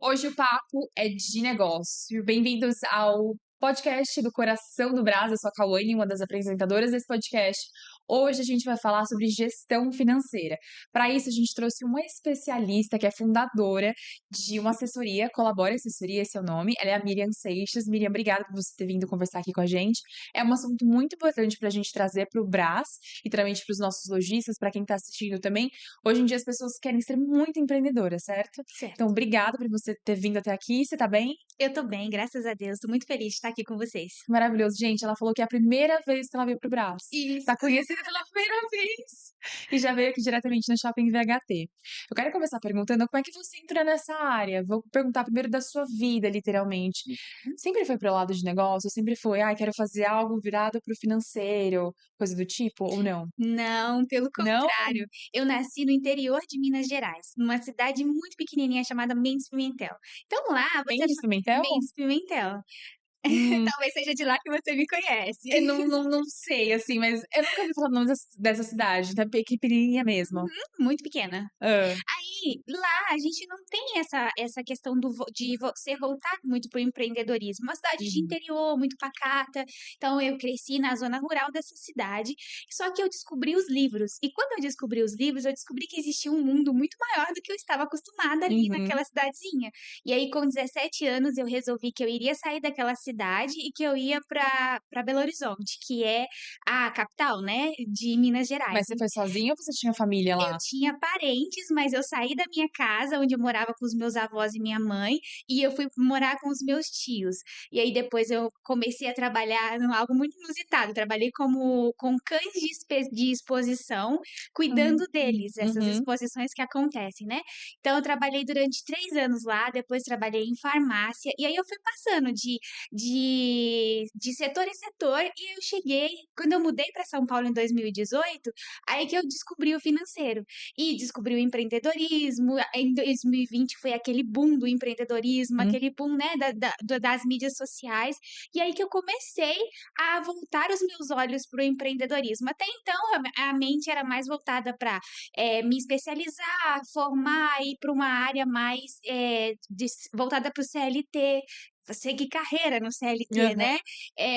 Hoje o papo é de negócio. Bem-vindos ao podcast do Coração do Brás. Eu sou a Cauane, uma das apresentadoras desse podcast. Hoje a gente vai falar sobre gestão financeira. Para isso, a gente trouxe uma especialista que é fundadora de uma assessoria, Colabora Assessoria, esse é o nome. Ela é a Miriam Seixas. Miriam, obrigada por você ter vindo conversar aqui com a gente. É um assunto muito importante para a gente trazer para o Brás e também para os nossos lojistas, para quem está assistindo também. Hoje em dia as pessoas querem ser muito empreendedoras, certo? Então, Certo. obrigada por você ter vindo até aqui. Você tá bem? Eu tô bem, graças a Deus. Tô muito feliz de estar aqui com vocês. Maravilhoso. Gente, ela falou que é a primeira vez que ela veio pro Brás. Isso. Tá conhecida pela primeira vez. E já veio aqui diretamente no Shopping VHT. Eu quero começar perguntando como é que você entrou nessa área. Vou perguntar primeiro da sua vida, literalmente. Sempre foi pro lado de negócio? Sempre foi, quero fazer algo virado pro financeiro, coisa do tipo, ou não? Não, pelo Não? contrário. Eu nasci no interior de Minas Gerais, numa cidade muito pequenininha chamada Mendes Pimentel. Então lá você Mendes Pimentel? Mendes Pimentel. Hum, Talvez seja de lá que você me conhece. eu não sei, assim, mas eu nunca ouvi falar o nome dessa cidade, tá pequenininha mesmo. Muito pequena. Ah, Aí, lá a gente não tem essa questão de ser voltado muito para o empreendedorismo. Uma cidade de uhum, interior, muito pacata. Então, eu cresci na zona rural dessa cidade. Só que eu descobri os livros. E quando eu descobri os livros, eu descobri que existia um mundo muito maior do que eu estava acostumada ali uhum. naquela cidadezinha. E aí, com 17 anos, eu resolvi que eu iria sair daquela cidade e que eu ia para Belo Horizonte, que é a capital, né, de Minas Gerais. Mas você foi sozinha ou você tinha família Eu lá? tinha parentes, mas eu saí da minha casa, onde eu morava com os meus avós e minha mãe, e eu fui morar com os meus tios. E aí depois eu comecei a trabalhar em algo muito inusitado. Trabalhei com cães de exposição, Hum, cuidando deles, essas uhum. exposições que acontecem, né? Então eu trabalhei durante 3 anos lá, depois trabalhei em farmácia, e aí eu fui passando de setor em setor, e eu cheguei, quando eu mudei para São Paulo em 2018, aí que eu descobri o financeiro e descobri o empreendedorismo. Em 2020 foi aquele boom do empreendedorismo, Hum. aquele boom, né, das mídias sociais. E aí que eu comecei a voltar os meus olhos para o empreendedorismo. Até então, a mente era mais voltada para me especializar, formar, ir para uma área mais voltada para o CLT, seguir carreira no CLT, Aham. né?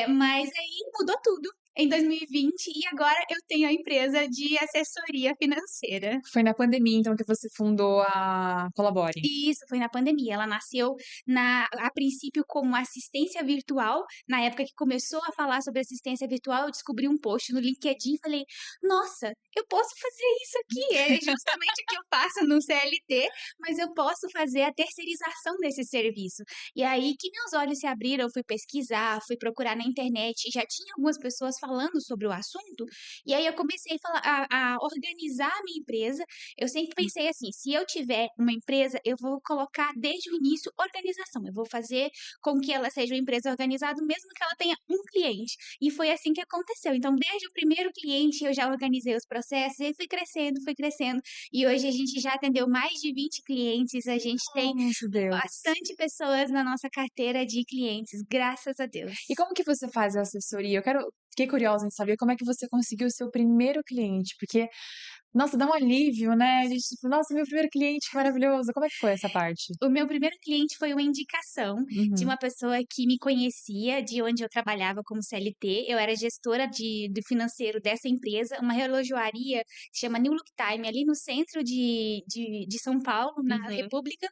Mas aí mudou tudo em 2020 e agora eu tenho a empresa de assessoria financeira. Foi na pandemia, então, que você fundou a Colabore. E isso foi na pandemia. Ela nasceu a princípio como assistência virtual. Na época que começou a falar sobre assistência virtual, eu descobri um post no LinkedIn e falei: "Nossa, eu posso fazer isso aqui". É justamente o que eu faço no CLT, mas eu posso fazer a terceirização desse serviço. E aí que meus olhos se abriram, eu fui pesquisar, fui procurar na internet, e já tinha algumas pessoas falando sobre o assunto, e aí eu comecei a organizar a minha empresa. Eu sempre pensei assim: se eu tiver uma empresa, eu vou colocar desde o início organização. Eu vou fazer com que ela seja uma empresa organizada, mesmo que ela tenha um cliente. E foi assim que aconteceu. Então, desde o primeiro cliente, eu já organizei os processos e fui crescendo, fui crescendo. E hoje a gente já atendeu mais de 20 clientes, a gente tem Nossa, Deus. bastante pessoas na nossa carteira de clientes, graças a E Deus. como que você faz a assessoria? Fiquei curiosa em saber como é que você conseguiu o seu primeiro cliente, porque, nossa, dá um alívio, né? A gente, tipo, nossa, meu primeiro cliente, que maravilhoso. Como é que foi essa parte? O meu primeiro cliente foi uma indicação de Uhum. uma pessoa que me conhecia de onde eu trabalhava como CLT. Eu era gestora do financeiro dessa empresa, uma relojoaria que chama New Look Time, ali no centro de São Paulo, na Uhum. República.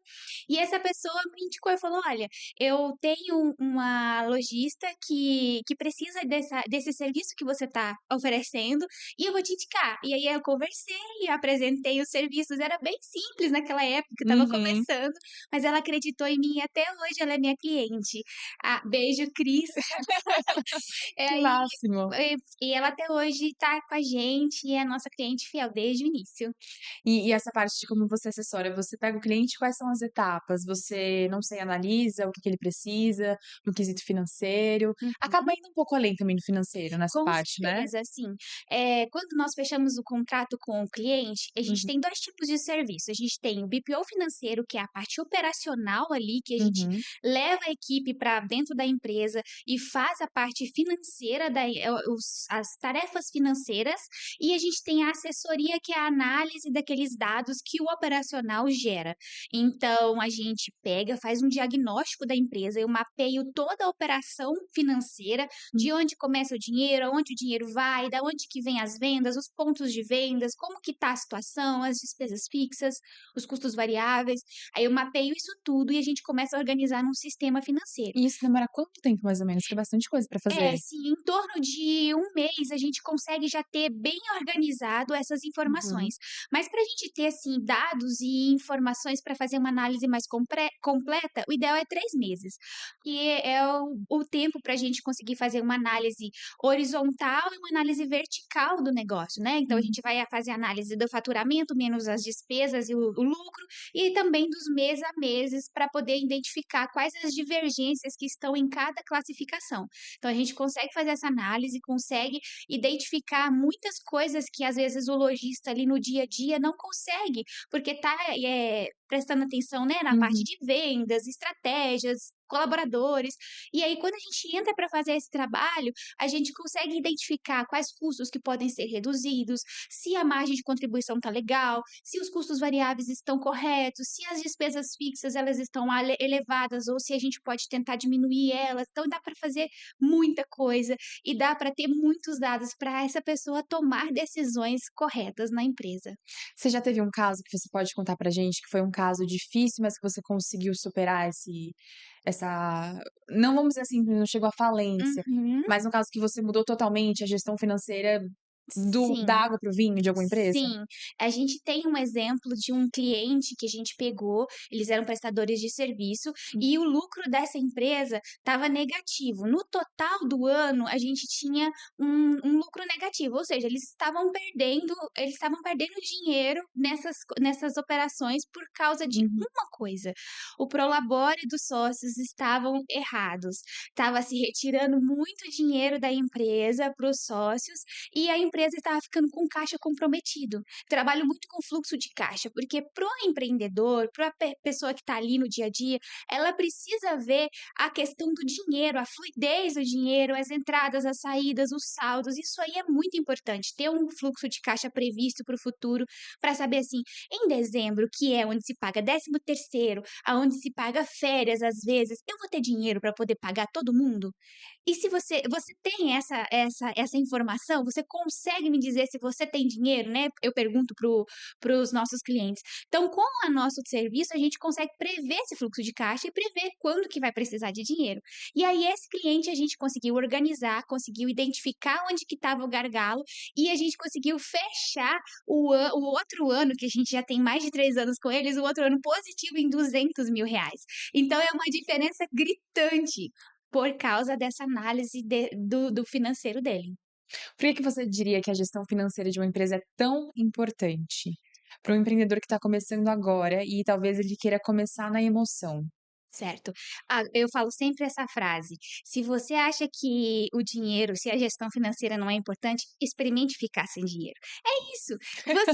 E essa pessoa me indicou e falou: Olha, eu tenho uma lojista que precisa desse serviço que você está oferecendo e eu vou te indicar. E aí eu conversei, apresentei os serviços, era bem simples naquela época, que eu estava Uhum. começando, mas ela acreditou em mim e até hoje ela é minha cliente. Ah, beijo, Cris. Que Aí, máximo. e ela até hoje tá com a gente e é nossa cliente fiel desde o início. E essa parte de como você assessora, você pega o cliente, quais são as etapas? Você, não sei, analisa o que que ele precisa no quesito financeiro. Acaba indo um pouco além também do financeiro nessa Com parte, né? certeza, assim, quando nós fechamos o contrato com com o cliente, a gente Uhum, tem 2 tipos de serviço. A gente tem o BPO financeiro, que é a parte operacional ali, que a gente uhum. leva a equipe para dentro da empresa e faz a parte financeira as tarefas financeiras, e a gente tem a assessoria, que é a análise daqueles dados que o operacional gera. Então, a gente pega, faz um diagnóstico da empresa, eu mapeio toda a operação financeira, de onde começa o dinheiro, aonde o dinheiro vai, da onde que vem as vendas, os pontos de vendas, como que tá a situação, as despesas fixas, os custos variáveis. Aí eu mapeio isso tudo e a gente começa a organizar num sistema financeiro. E isso demora quanto tempo, mais ou menos? Que é bastante coisa pra É, fazer. sim, em torno de um mês a gente consegue já ter bem organizado essas Uhum. informações. Mas para a gente ter, assim, dados e informações para fazer uma análise mais completa, o ideal é 3 meses, que é o tempo para a gente conseguir fazer uma análise horizontal e uma análise vertical do negócio, né? Então a Uhum. gente vai fazer análise do faturamento, menos as despesas e o lucro, e também dos mês a meses para poder identificar quais as divergências que estão em cada classificação. Então a gente consegue fazer essa análise, consegue identificar muitas coisas que às vezes o lojista ali no dia a dia não consegue, porque está prestando atenção, né, na parte Uhum. de vendas, estratégias, colaboradores. E aí, quando a gente entra para fazer esse trabalho, a gente consegue identificar quais custos que podem ser reduzidos, se a margem de contribuição está legal, se os custos variáveis estão corretos, se as despesas fixas elas estão elevadas ou se a gente pode tentar diminuir elas. Então, dá para fazer muita coisa e dá para ter muitos dados para essa pessoa tomar decisões corretas na empresa. Você já teve um caso que você pode contar pra gente, que foi um caso difícil, mas que você conseguiu superar essa não vamos dizer assim, não chegou à falência, Uhum. mas um caso que você mudou totalmente a gestão financeira da Sim. água para o vinho de alguma empresa? Sim, a gente tem um exemplo de um cliente que a gente pegou, eles eram prestadores de serviço Hum. e o lucro dessa empresa estava negativo. No total do ano, a gente tinha um lucro negativo, ou seja, eles estavam perdendo dinheiro nessas operações por causa de Uhum. uma coisa: o prolabore dos sócios estavam errados. Estava se retirando muito dinheiro da empresa para os sócios e a empresa estava ficando com caixa comprometido. Trabalho muito com fluxo de caixa, porque pro empreendedor, para a pessoa que está ali no dia a dia, ela precisa ver a questão do dinheiro, a fluidez do dinheiro, as entradas, as saídas, os saldos. Isso aí é muito importante, ter um fluxo de caixa previsto para o futuro, para saber assim, em dezembro, que é onde se paga 13º, aonde se paga férias às vezes, eu vou ter dinheiro para poder pagar todo mundo? E se você tem essa informação, você consegue me dizer se você tem dinheiro, né, eu pergunto para os nossos clientes. Então, com o nosso serviço, a gente consegue prever esse fluxo de caixa e prever quando que vai precisar de dinheiro. E aí esse cliente a gente conseguiu organizar, conseguiu identificar onde que estava o gargalo e a gente conseguiu fechar o outro ano, que a gente já tem mais de 3 anos com eles, o outro ano positivo em R$ 200.000. Então é uma diferença gritante por causa dessa análise do financeiro dele. Por que que você diria que a gestão financeira de uma empresa é tão importante para um empreendedor que está começando agora e talvez ele queira começar na emoção? Certo. Ah, eu falo sempre essa frase: se você acha que o dinheiro, se a gestão financeira não é importante, experimente ficar sem dinheiro. É isso.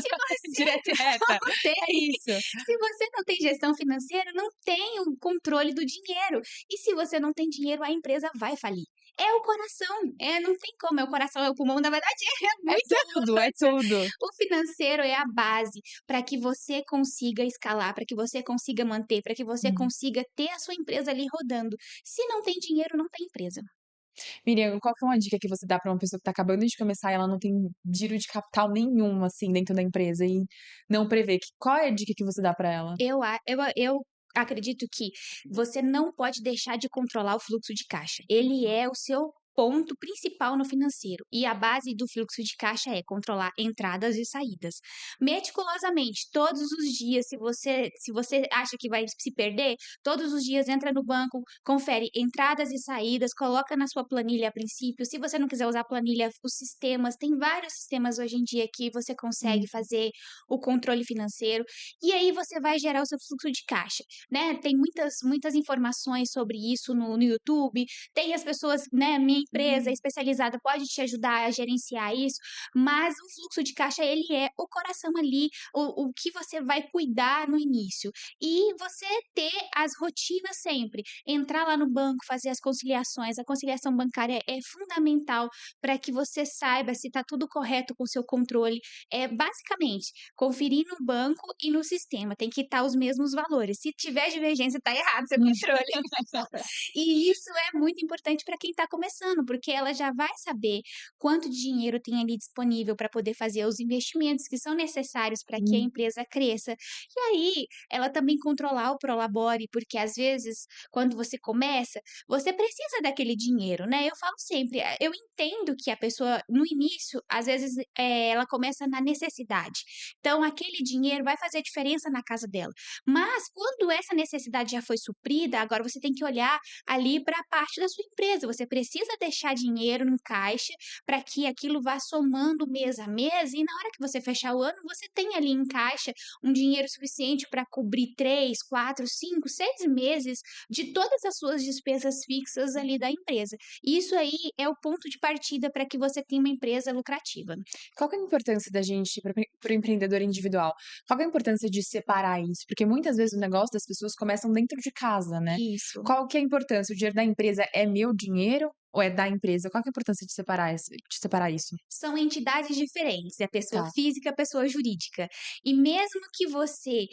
Se você Direta e reta. não tem, É isso. se você não tem gestão financeira, não tem o controle do dinheiro. E se você não tem dinheiro, a empresa vai falir. É o coração, não tem como, é o coração, é o pulmão, na verdade é É muita tudo, é coisa. tudo. O financeiro é a base para que você consiga escalar, para que você consiga manter, para que você Uhum. consiga ter a sua empresa ali rodando. Se não tem dinheiro, não tem empresa. Miriam, qual que é uma dica que você dá para uma pessoa que está acabando de começar e ela não tem giro de capital nenhum, assim, dentro da empresa e não prevê? Qual é a dica que você dá para ela? Eu acredito que você não pode deixar de controlar o fluxo de caixa. Ele é o seu ponto principal no financeiro. E a base do fluxo de caixa é controlar entradas e saídas. Meticulosamente, todos os dias, se você acha que vai se perder, todos os dias entra no banco, confere entradas e saídas, coloca na sua planilha a princípio. Se você não quiser usar planilha, os sistemas, tem vários sistemas hoje em dia que você consegue Hum. fazer o controle financeiro. E aí você vai gerar o seu fluxo de caixa, né? Tem muitas informações sobre isso no YouTube. Tem as pessoas, né? Minha empresa especializada pode te ajudar a gerenciar isso, mas o fluxo de caixa, ele é o coração ali, o que você vai cuidar no início. E você ter as rotinas sempre, entrar lá no banco, fazer as conciliações, a conciliação bancária é fundamental para que você saiba se está tudo correto com o seu controle. É basicamente conferir no banco e no sistema, tem que estar os mesmos valores. Se tiver divergência, está errado seu controle. E isso é muito importante para quem está começando, porque ela já vai saber quanto dinheiro tem ali disponível para poder fazer os investimentos que são necessários para que a Hum. empresa cresça. E aí, ela também controlar o Prolabore, porque às vezes, quando você começa, você precisa daquele dinheiro, né? Eu falo sempre, eu entendo que a pessoa, no início, às vezes, ela começa na necessidade. Então, aquele dinheiro vai fazer diferença na casa dela. Mas, quando essa necessidade já foi suprida, agora você tem que olhar ali para a parte da sua empresa. Você precisa deixar dinheiro no caixa para que aquilo vá somando mês a mês e na hora que você fechar o ano, você tem ali em caixa um dinheiro suficiente para cobrir 3, 4, 5, 6 meses de todas as suas despesas fixas ali da empresa. Isso aí é o ponto de partida para que você tenha uma empresa lucrativa. Qual que é a importância da gente, para o empreendedor individual, qual que é a importância de separar isso? Porque muitas vezes o negócio das pessoas começam dentro de casa, né? Isso. Qual que é a importância? O dinheiro da empresa é meu dinheiro ou é da empresa? Qual que é a importância de separar isso? São entidades diferentes, é a pessoa Tá. física, a pessoa jurídica. E mesmo que você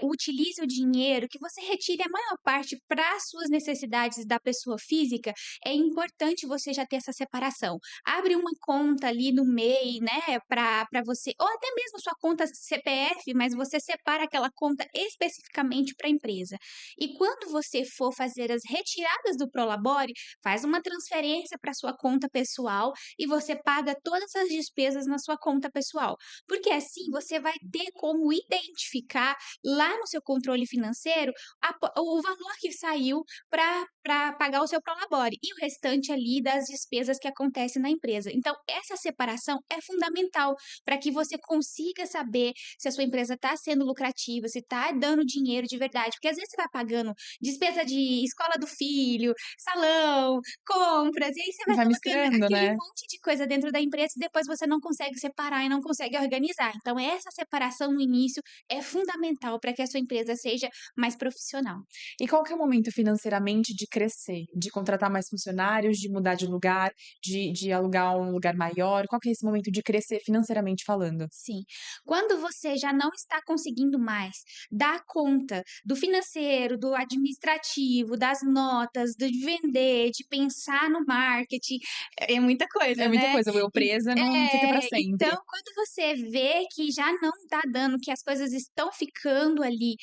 utilize o dinheiro, que você retire a maior parte para as suas necessidades da pessoa física, é importante você já ter essa separação. Abre uma conta ali no MEI, né, para você, ou até mesmo sua conta CPF, mas você separa aquela conta especificamente para a empresa. E quando você for fazer as retiradas do Prolabore, faz uma transferência para sua conta pessoal e você paga todas as despesas na sua conta pessoal. Porque assim você vai ter como identificar lá no seu controle financeiro o valor que saiu para pagar o seu Prolabore e o restante ali das despesas que acontecem na empresa. Então, essa separação é fundamental para que você consiga saber se a sua empresa está sendo lucrativa, se está dando dinheiro de verdade. Porque às vezes você vai pagando despesa de escola do filho, salão, compras, e aí você E vai vai colocando misturando, aquele né? monte de coisa dentro da empresa e depois você não consegue separar e não consegue organizar. Então, essa separação no início é fundamental para que a sua empresa seja mais profissional. E qual que é o momento financeiramente de crescer? De contratar mais funcionários, de mudar de lugar, de alugar um lugar maior? Qual que é esse momento de crescer financeiramente falando? Sim. Quando você já não está conseguindo mais dar conta do financeiro, do administrativo, das notas, de vender, de pensar no marketing, é muita É coisa, muita né? coisa, o eu presa não fica para Então, sempre. quando você vê que já não está dando, que as coisas estão ficando ali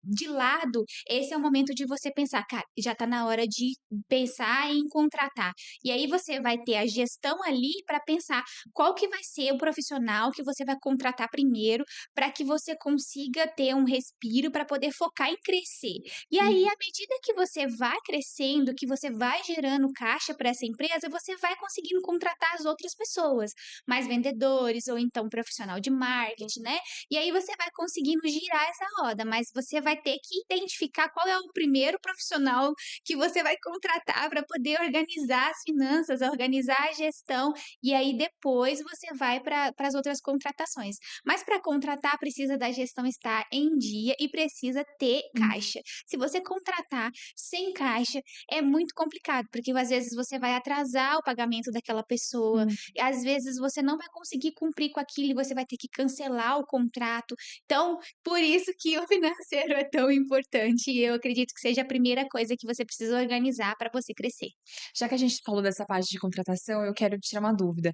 de lado, esse é o momento de você pensar, cara, já está na hora de pensar em contratar. E aí você vai ter a gestão ali para pensar qual que vai ser o profissional que você vai contratar primeiro para que você consiga ter um respiro para poder focar em crescer. E aí, Uhum. à medida que você vai crescendo, que você vai gerando caixa para essa empresa, você vai conseguindo contratar as outras pessoas, mais vendedores ou então profissional de marketing, né? E aí você vai conseguindo girar essa roda, mas você vai ter que identificar qual é o primeiro profissional que você vai contratar para poder organizar as finanças, organizar a gestão e aí depois você vai para as outras contratações. Mas para contratar precisa da gestão estar em dia e precisa ter Uhum. caixa. Se você contratar sem caixa, é muito complicado, porque às vezes você vai atrasar o pagamento daquela pessoa, Hum. e às vezes você não vai conseguir cumprir com aquilo e você vai ter que cancelar o contrato. Então, por isso que o financeiro é tão importante e eu acredito que seja a primeira coisa que você precisa organizar para você crescer. Já que a gente falou dessa parte de contratação, eu quero tirar uma dúvida.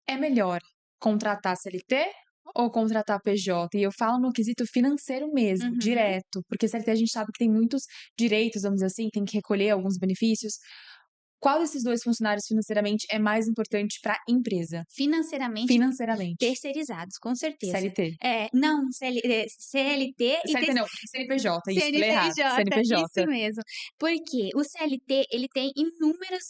É melhor contratar CLT ou contratar PJ? E eu falo no quesito financeiro mesmo, Uhum. direto, porque CLT a gente sabe que tem muitos direitos, vamos dizer assim, tem que recolher alguns benefícios. Qual desses 2 funcionários financeiramente é mais importante para a empresa? Financeiramente Financeiramente. terceirizados, com certeza. CLT. Não, CLT e CLT não, CNPJ, isso, falei errado. CNPJ, isso CNPJ. mesmo. Porque o CLT, ele tem inúmeros,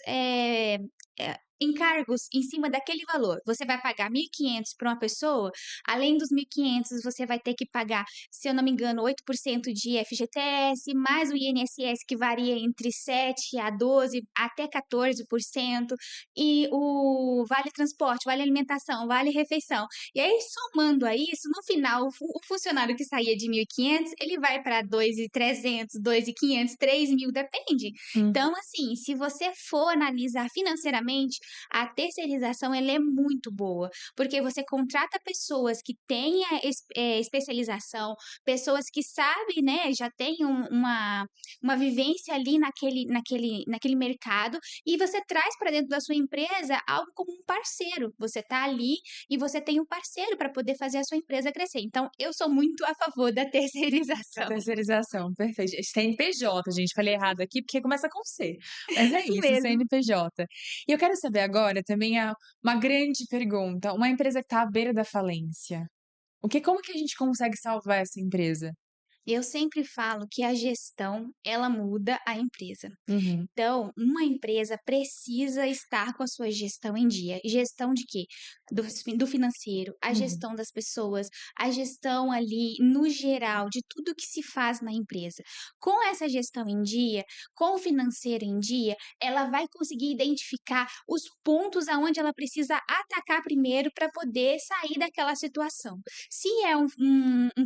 encargos em cima daquele valor. Você vai pagar 1.500 para uma pessoa, além dos 1.500 você vai ter que pagar, se eu não me engano, 8% de FGTS, mais o INSS que varia entre 7 a 12 até 14%, e o vale transporte, vale alimentação, vale refeição. E aí, somando a isso, no final, o funcionário que saía de 1.500, ele vai para 2.300, 2.500, 3.000, depende. Uhum. Então, assim, se você for analisar financeiramente, a terceirização ela é muito boa, porque você contrata pessoas que têm especialização, pessoas que sabem, né, já têm uma vivência ali naquele mercado, e você traz para dentro da sua empresa algo como um parceiro. Você está ali e você tem um parceiro para poder fazer a sua empresa crescer. Então, eu sou muito a favor da A terceirização. terceirização, perfeito. CNPJ, gente, falei errado aqui porque começa com C. Mas é Isso isso, mesmo. CNPJ. E eu quero saber agora também uma grande pergunta. Uma empresa que está à beira da falência. Como que a gente consegue salvar essa empresa? Eu sempre falo que a gestão, ela muda a empresa. Uhum, Então, uma empresa precisa estar com a sua gestão em dia. Gestão de quê? Do financeiro, a uhum, gestão das pessoas, a gestão ali no geral de tudo que se faz na empresa. Com essa gestão em dia, com o financeiro em dia, ela vai conseguir identificar os pontos aonde ela precisa atacar primeiro para poder sair daquela situação. Se é um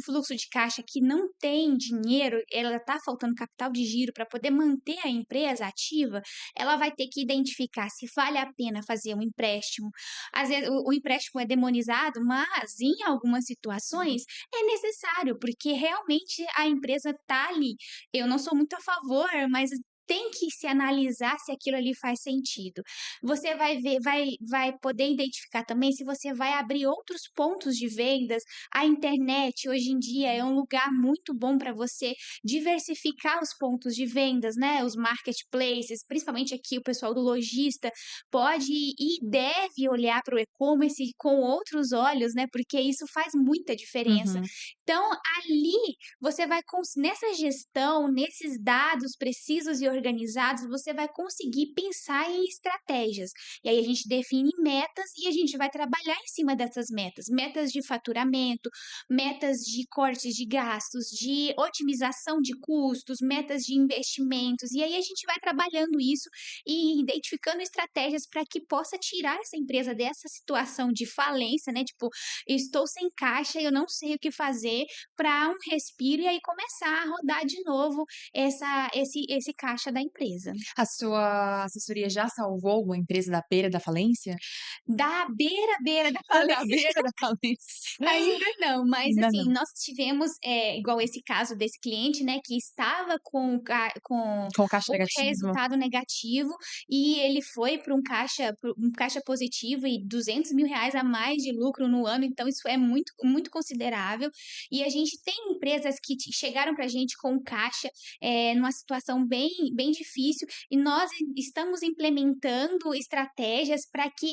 fluxo de caixa que não tem dinheiro, ela está faltando capital de giro para poder manter a empresa ativa, ela vai ter que identificar se vale a pena fazer um empréstimo. Às vezes o empréstimo é demonizado, mas em algumas situações é necessário, porque realmente a empresa está ali. Eu não sou muito a favor, mas tem que se analisar se aquilo ali faz sentido. Você vai ver, vai poder identificar também se você vai abrir outros pontos de vendas. A internet hoje em dia é um lugar muito bom para você diversificar os pontos de vendas, né? Os marketplaces, principalmente aqui o pessoal do lojista, pode e deve olhar para o e-commerce com outros olhos, né? Porque isso faz muita diferença. uhum, Então, ali você vai nessa gestão, nesses dados precisos e organizados, você vai conseguir pensar em estratégias. E aí a gente define metas e a gente vai trabalhar em cima dessas metas. Metas de faturamento, metas de cortes de gastos, de otimização de custos, metas de investimentos. E aí a gente vai trabalhando isso e identificando estratégias para que possa tirar essa empresa dessa situação de falência, né? Tipo, eu estou sem caixa, eu não sei o que fazer, para um respiro e aí começar a rodar de novo esse caixa da empresa. A sua assessoria já salvou alguma empresa da beira da falência? Da beira da Da falência. beira da falência. Ainda não, mas Ainda assim, não. nós tivemos, igual esse caso desse cliente, né, que estava com Com caixa o negativo? resultado negativo e ele foi para um caixa positivo e R$ 200.000 a mais de lucro no ano, então isso é muito, muito considerável. E a gente tem empresas que chegaram para a gente com caixa numa situação bem, bem difícil e nós estamos implementando estratégias para que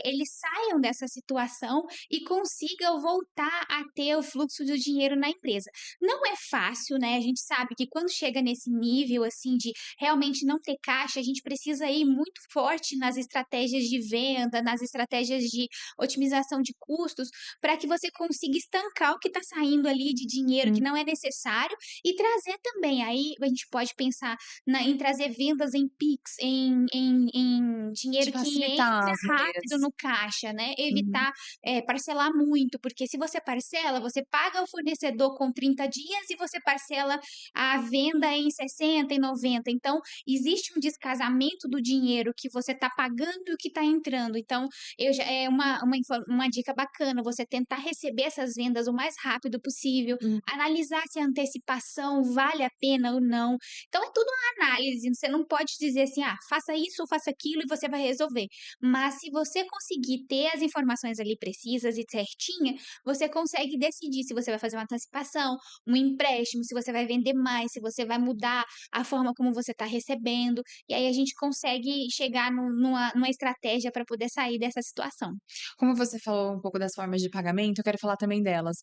eles saiam dessa situação e consigam voltar a ter o fluxo do dinheiro na empresa. Não é fácil, né? A gente sabe que quando chega nesse nível assim de realmente não ter caixa, a gente precisa ir muito forte nas estratégias de venda, nas estratégias de otimização de custos, para que você consiga estancar o que está saindo ali de dinheiro que Hum, não é necessário e trazer também. Aí a gente pode pensar em trazer vendas em Pix, em de dinheiro que facilitar entra as rápido maneiras. no caixa, né? Uhum. Evitar parcelar muito, porque se você parcela, você paga o fornecedor com 30 dias e você parcela a venda em 60, em 90. Então, existe um descasamento do dinheiro que você está pagando e o que está entrando. Então, é uma dica bacana você tentar receber essas vendas o mais rápido possível, Hum. analisar se a antecipação vale a pena ou não. Então, é tudo uma análise. Você não pode dizer assim, faça isso ou faça aquilo e você vai resolver. Mas se você conseguir ter as informações ali precisas e certinha, você consegue decidir se você vai fazer uma antecipação, um empréstimo, se você vai vender mais, se você vai mudar a forma como você está recebendo. E aí a gente consegue chegar numa estratégia para poder sair dessa situação. Como você falou um pouco das formas de pagamento, eu quero falar também delas.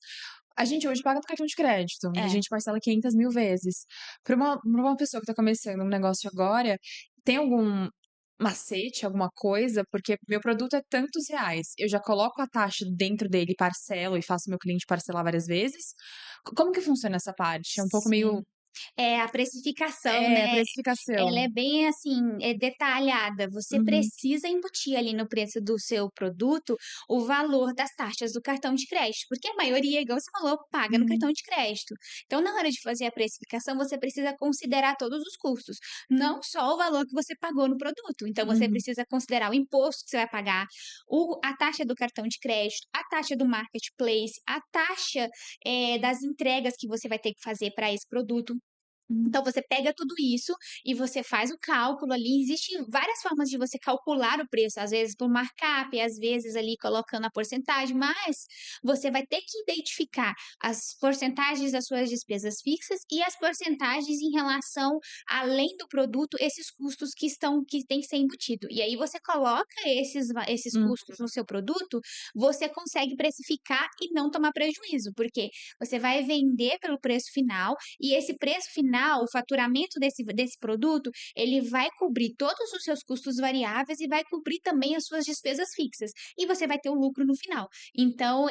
A gente hoje paga no cartão de crédito e a É. gente parcela 500.000 vezes. Para uma pessoa que está começando um negócio agora, tem algum macete, alguma coisa? Porque meu produto é tantos reais, eu já coloco a taxa dentro dele, parcelo e faço meu cliente parcelar várias vezes? Como que funciona essa parte? É um pouco meio Sim. É, a precificação, é, né, ela precificação. é bem, assim, detalhada. Você Uhum, precisa embutir ali no preço do seu produto o valor das taxas do cartão de crédito, porque a maioria, igual você falou, paga no uhum, cartão de crédito. Então, na hora de fazer a precificação, você precisa considerar todos os custos, não só o valor que você pagou no produto. Então, você uhum. precisa considerar o imposto que você vai pagar, a taxa do cartão de crédito, a taxa do marketplace, a taxa, das entregas que você vai ter que fazer para esse produto. Hum. Então você pega tudo isso e você faz o cálculo ali. Existem várias formas de você calcular o preço, às vezes por markup, às vezes ali colocando a porcentagem, mas você vai ter que identificar as porcentagens das suas despesas fixas e as porcentagens em relação, além do produto, esses custos que tem que ser embutido. E aí você coloca esses Hum, custos no seu produto, você consegue precificar e não tomar prejuízo, porque você vai vender pelo preço final e esse preço final, o faturamento desse produto, ele vai cobrir todos os seus custos variáveis e vai cobrir também as suas despesas fixas. E você vai ter o lucro no final. Então,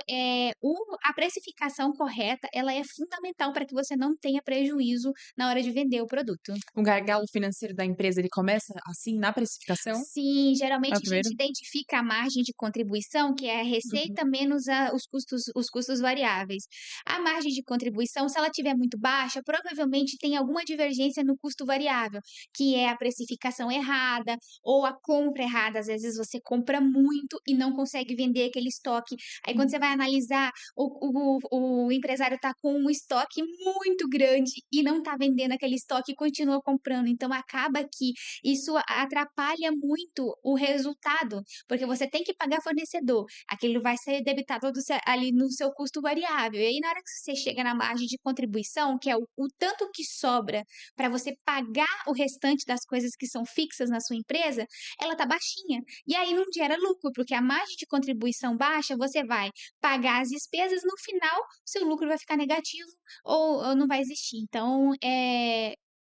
a precificação correta, ela é fundamental para que você não tenha prejuízo na hora de vender o produto. o gargalo financeiro da empresa, ele começa assim na precificação? Sim, É geralmente o a gente primeiro? identifica a margem de contribuição, que é a Uhum, receita menos os custos variáveis. A margem de contribuição, se ela estiver muito baixa, provavelmente tem alguma divergência no custo variável, que é a precificação errada ou a compra errada. Às vezes você compra muito e não consegue vender aquele estoque. Aí quando uhum. você vai analisar, o empresário está com um estoque muito grande e não está vendendo aquele estoque e continua comprando. Então acaba que isso atrapalha muito o resultado, porque você tem que pagar fornecedor, aquilo vai ser debitado ali no seu custo variável. E aí, na hora que você chega na margem de contribuição, que é o tanto que sobra para você pagar o restante das coisas que são fixas na sua empresa, ela tá baixinha. E aí não gera lucro, porque a margem de contribuição baixa, você vai pagar as despesas, no final, seu lucro vai ficar negativo ou não vai existir. Então,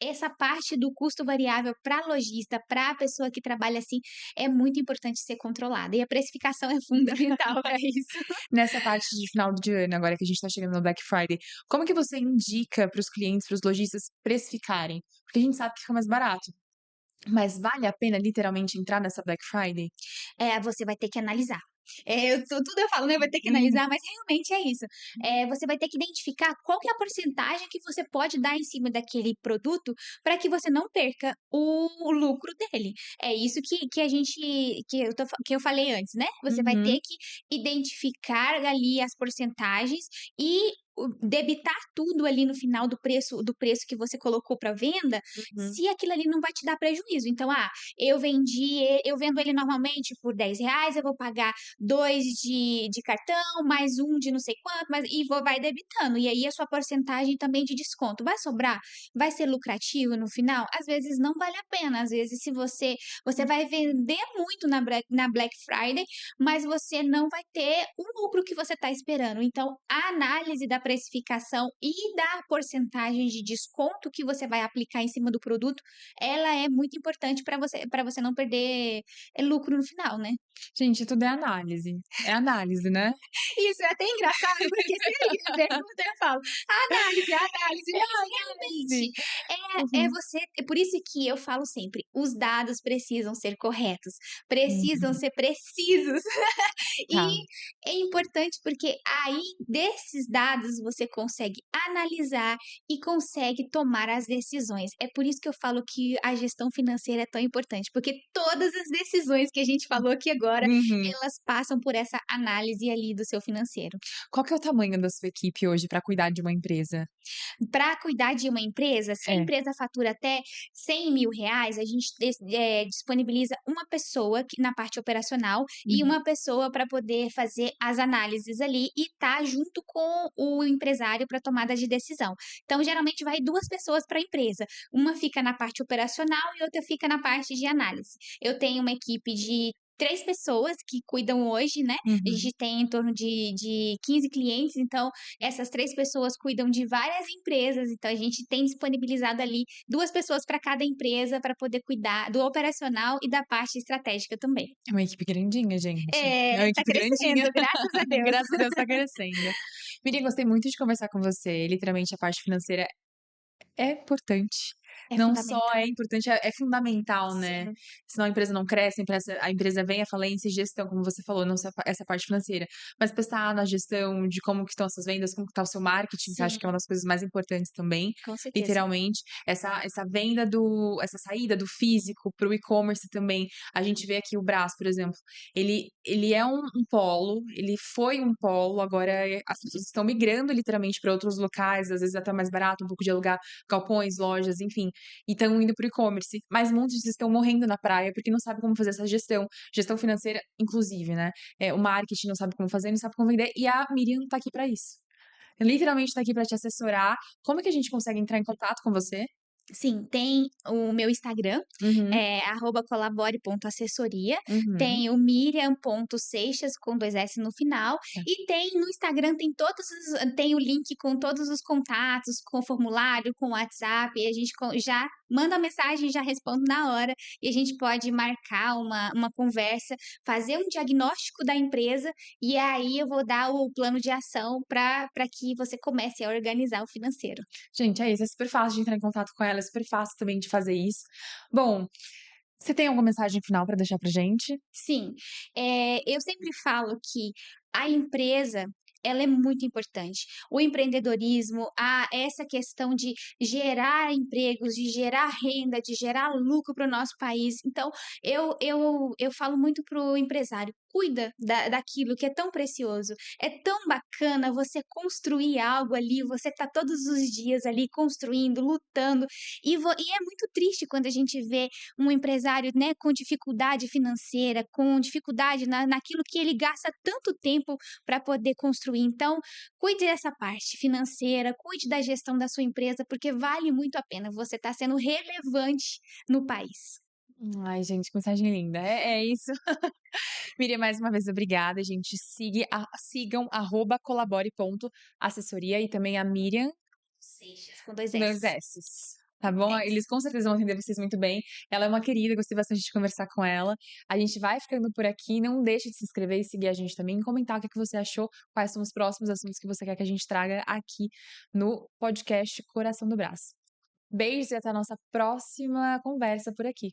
essa parte do custo variável para lojista, para a pessoa que trabalha assim, é muito importante ser controlada. E a precificação é fundamental para isso. Nessa parte de final de ano, agora que a gente tá chegando no Black Friday, como que você indica para os clientes, para os lojistas precificarem? Porque a gente sabe que fica mais barato, mas vale a pena literalmente entrar nessa Black Friday? Você vai ter que analisar. Tudo eu falo, né, vai ter que Uhum, analisar, mas realmente é isso. Você vai ter que identificar qual que é a porcentagem que você pode dar em cima daquele produto para que você não perca o lucro dele. É isso que a gente que eu falei antes, né. Você vai ter uhum, que identificar ali as porcentagens e debitar tudo ali no final do preço que você colocou para venda, uhum, se aquilo ali não vai te dar prejuízo. Então, eu vendo ele normalmente por R$ 10, eu vou pagar 2 de cartão, mais um de não sei quanto, vai debitando. E aí a sua porcentagem também de desconto vai sobrar? Vai ser lucrativo no final? Às vezes não vale a pena. Às vezes, se você vai vender muito na Black Friday, mas você não vai ter o lucro que você está esperando. Então, a análise da precificação e da porcentagem de desconto que você vai aplicar em cima do produto, ela é muito importante para você não perder lucro no final, né. gente, tudo é análise, né? Isso é até engraçado, porque você me pergunta, eu falo: "Análise, análise", É mas análise. realmente Uhum, é por isso que eu falo sempre, os dados precisam ser corretos, precisam uhum, ser precisos. E tá. é importante porque aí desses dados você consegue analisar e consegue tomar as decisões. É por isso que eu falo que a gestão financeira é tão importante, porque todas as decisões que a gente falou aqui agora, Uhum. elas passam por essa análise ali do seu financeiro. Qual que é o tamanho da sua equipe hoje para cuidar de uma empresa? Para cuidar de uma empresa, se a É. empresa fatura até R$ 100.000, a gente disponibiliza uma pessoa na parte operacional e Uhum, uma pessoa para poder fazer as análises ali e tá junto com o empresário para tomada de decisão. Então, geralmente vai 2 pessoas para a empresa, uma fica na parte operacional e outra fica na parte de análise. Eu tenho uma equipe de 3 pessoas que cuidam hoje, né, a Uhum. gente tem em torno de 15 clientes, então essas 3 pessoas cuidam de várias empresas, então a gente tem disponibilizado ali 2 pessoas para cada empresa para poder cuidar do operacional e da parte estratégica também. É uma equipe grandinha, gente. É uma É, tá equipe grandinha. crescendo, graças a Deus. Graças a Deus tá crescendo. Miriam, gostei muito de conversar com você. Literalmente, a parte financeira é importante. É Não só fundamental. é importante, é fundamental, né. Sim, Senão a empresa não cresce, a empresa vem à falência e gestão, como você falou, não só essa parte financeira, mas pensar na gestão de como que estão essas vendas, como que tá o seu marketing, que eu acho sim, que é uma das coisas mais importantes também, com certeza. literalmente. Essa saída do físico para o e-commerce também. A gente vê aqui o Brás, por exemplo, ele é um polo, ele foi um polo, agora as pessoas estão migrando literalmente para outros locais, às vezes até mais barato, um pouco de alugar galpões, lojas, enfim, e estão indo para o e-commerce. Mas muitos estão morrendo na praia porque não sabem como fazer essa gestão financeira, inclusive, né? O marketing não sabe como fazer, não sabe como vender, e a Miriam tá aqui para isso. Literalmente tá aqui para te assessorar. Como que a gente consegue entrar em contato com você? Sim, tem o meu Instagram, Uhum, @colabore.assessoria, uhum. tem o miriam.seixas com 2 S no final, Tá. e tem no Instagram tem o link com todos os contatos, com o formulário, com o WhatsApp, e a gente já manda a mensagem, já respondo na hora, e a gente pode marcar uma conversa, fazer um diagnóstico da empresa, e aí eu vou dar o plano de ação para que você comece a organizar o financeiro. Gente, é isso, é super fácil de entrar em contato com ela, é super fácil também de fazer isso. Bom, você tem alguma mensagem final para deixar pra gente? Sim, eu sempre falo que a empresa, ela é muito importante. O empreendedorismo, essa questão de gerar empregos, de gerar renda, de gerar lucro para o nosso país. Então, eu falo muito para o empresário: cuida daquilo que é tão precioso. É tão bacana você construir algo ali, você tá todos os dias ali construindo, lutando, e é muito triste quando a gente vê um empresário, né, com dificuldade financeira, com dificuldade naquilo que ele gasta tanto tempo para poder construir. Então, cuide dessa parte financeira, cuide da gestão da sua empresa, porque vale muito a pena. Você está sendo relevante no país. Ai, gente, que mensagem linda. É isso. Miriam, mais uma vez, obrigada, gente. Sigam @colabore.assessoria e também a Miriam, Seixas, com 2 com 2 S. S's, tá bom? S. Eles com certeza vão atender vocês muito bem. Ela é uma querida, gostei bastante de conversar com ela. A gente vai ficando por aqui. Não deixe de se inscrever e seguir a gente também, e comentar o que você achou, quais são os próximos assuntos que você quer que a gente traga aqui no podcast Coração do Brás. Beijos e até a nossa próxima conversa por aqui.